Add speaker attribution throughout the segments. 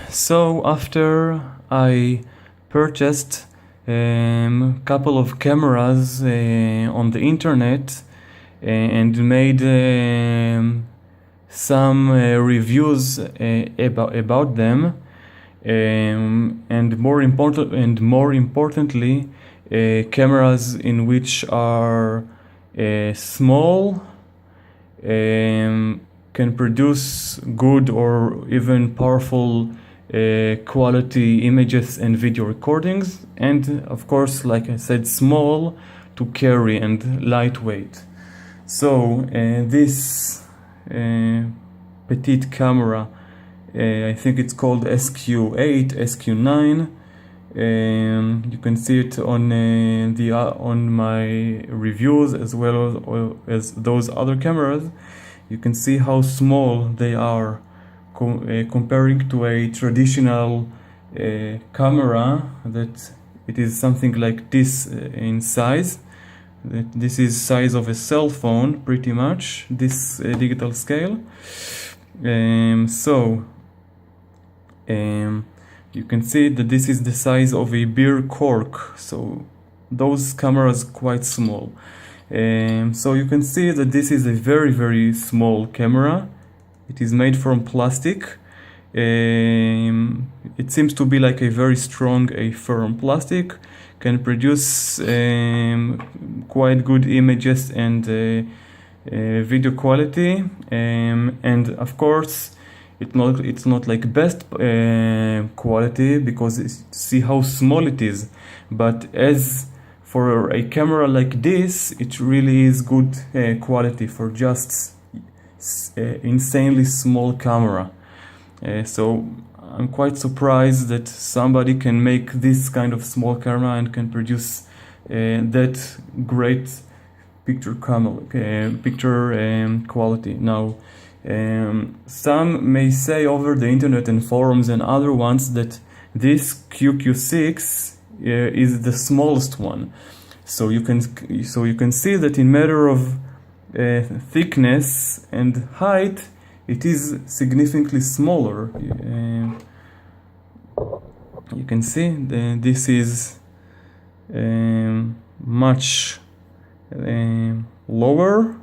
Speaker 1: So after I purchased a couple of cameras on the internet and made some reviews about them, and more importantly, cameras in which are small, can produce good or even powerful quality images and video recordings, and of course, like I said, small to carry and lightweight. So this petite camera, I think it's called SQ8, SQ9. You can see it on on my reviews as well as those other cameras. You can see how small they are comparing to a traditional camera, that it is something like this in size. This is size of a cell phone, pretty much, this digital scale. You can see that this is the size of a beer cork, so those cameras quite small. So you can see that this is a very small camera. It is made from plastic. It seems to be like a very strong, firm plastic. Can produce quite good images and video quality. And of course, it's not like best quality, because see how small it is. But as for a camera like this, it really is good quality for just insanely small camera. So I'm quite surprised that somebody can make this kind of small camera and can produce that great picture quality. Now, some may say over the internet and forums and other ones that this QQ6 is the smallest one. So you can see that in matter of thickness and height, it is significantly smaller. You can see this is much lower,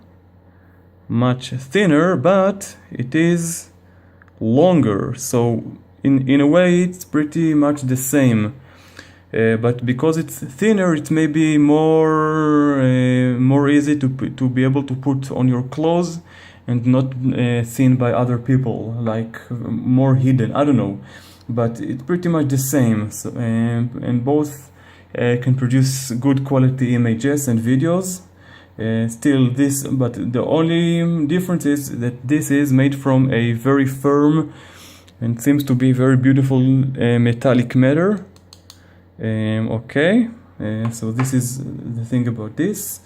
Speaker 1: much thinner, but it is longer. So in a way, it's pretty much the same. But because it's thinner, it may be more easy to be able to put on your clothes and not seen by other people, like more hidden. I don't know, but it's pretty much the same. So, and both can produce good quality images and videos. Still this, but the only difference is that this is made from a very firm and seems to be very beautiful metallic matter. Okay, so this is the thing about this.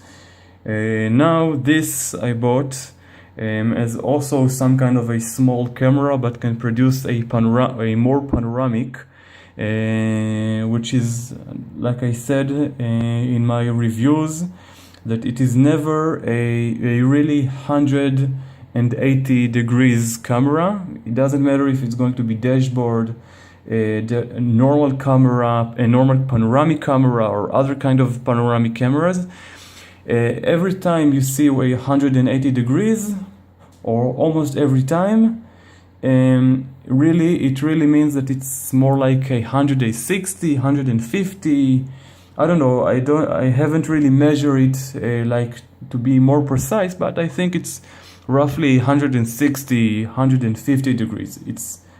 Speaker 1: Now this I bought as also some kind of a small camera, but can produce a more panoramic, which is, like I said in my reviews, that it is never a really 180 degrees camera. It doesn't matter if it's going to be dashboard, the normal camera, a normal panoramic camera, or other kind of panoramic cameras. Every time you see 180 degrees, or almost every time, it really means that it's more like 160, 150. I don't know. I haven't really measured it like to be more precise, but I think it's roughly 160, 150 degrees.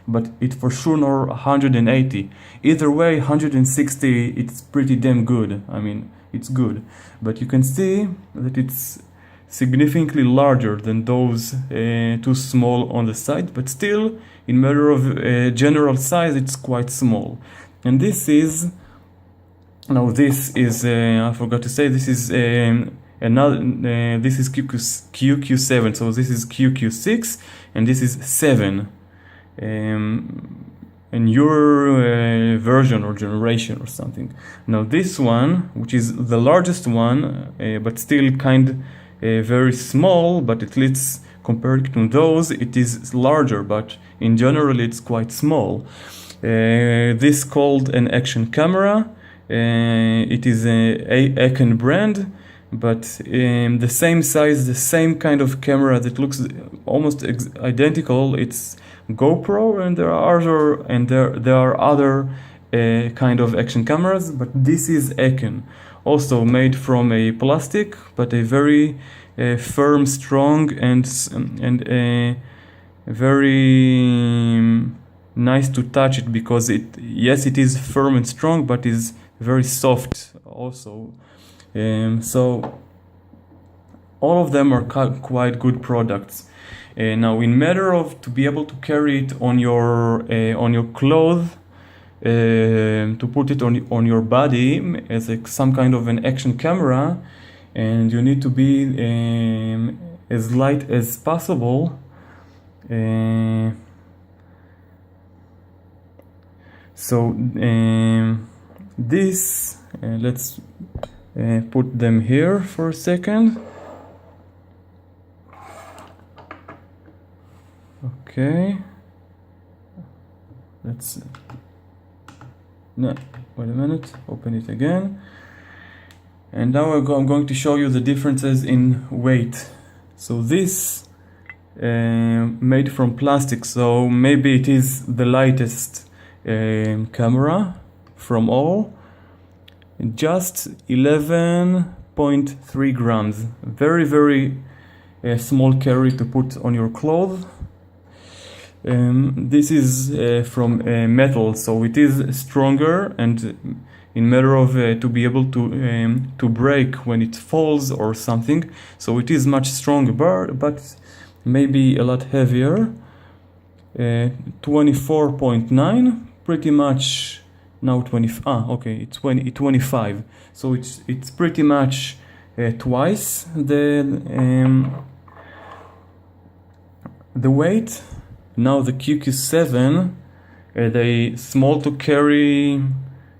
Speaker 1: But it's for sure not 180. Either way, 160, it's pretty damn good. I mean, it's good. But you can see that it's significantly larger than those too small on the side, but still, in matter of general size, it's quite small. And this is, now this is, I forgot to say, this is another, this is QQ7, so this is QQ6, and this is 7. In your version or generation or something. Now this one, which is the largest one, but still very small, but at least compared to those, it is larger, but in general it's quite small. This called an action camera. It is a Eken brand, but the same size, the same kind of camera that looks almost identical. It's GoPro, and there are other kind of action cameras, but this is Eken, also made from a plastic, but a very firm, strong, and very nice to touch it, because it is firm and strong, but is very soft also. So all of them are quite good products. Now, in matter of to be able to carry it on your clothes, to put it on your body as some kind of an action camera, and you need to be as light as possible. So this, let's put them here for a second. Okay, let's no, wait a minute, open it again. And now I'm going to show you the differences in weight. So this made from plastic, so maybe it is the lightest camera from all. Just 11.3 grams. Very, very small carry to put on your clothes. This is from metal, so it is stronger, and in matter of to be able to break when it falls or something. So it is much stronger, but maybe a lot heavier. 24.9, pretty much now 25. So it's pretty much twice the weight. Now the QQ7, they small to carry,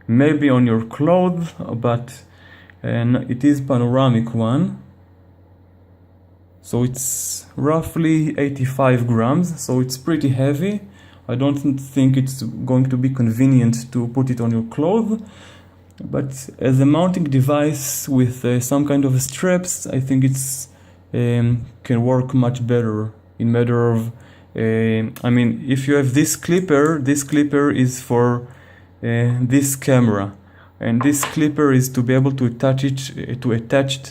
Speaker 1: maybe on your clothes, but it is panoramic one. So it's roughly 85 grams, so it's pretty heavy. I don't think it's going to be convenient to put it on your clothes, but as a mounting device with some kind of straps, I think it's can work much better in matter of I mean, if you have this clipper is for this camera, and this clipper is to be able to attach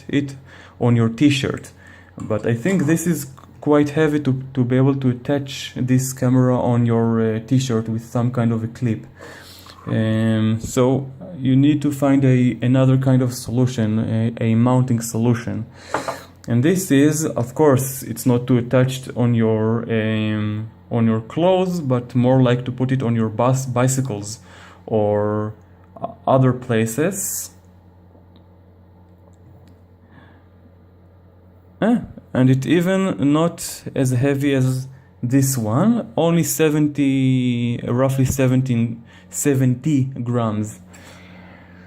Speaker 1: it on your t-shirt. But I think this is quite heavy to be able to attach this camera on your t-shirt with some kind of a clip. So you need to find another kind of solution, a mounting solution. And this is, of course, it's not to attach it on your clothes, but more like to put it on your bicycles or other places. And it even not as heavy as this one, only roughly 70 grams.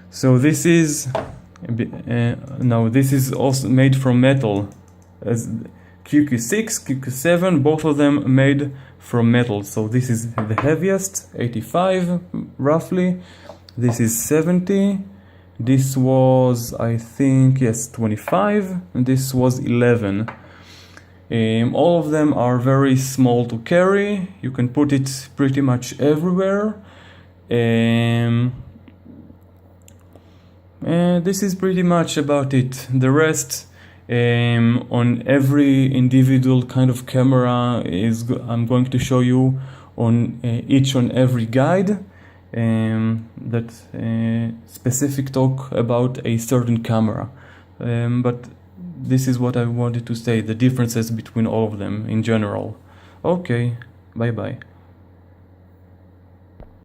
Speaker 1: So this is now this is also made from metal, as QQ6, QQ7, both of them made from metal. So this is the heaviest, 85 roughly. This is 70. This was, I think, yes, 25, and this was 11. All of them are very small to carry. You can put it pretty much everywhere. This is pretty much about it. The rest, on every individual kind of camera, I'm going to show you on each and every guide that specific talk about a certain camera. But this is what I wanted to say, the differences between all of them in general. Okay, bye bye.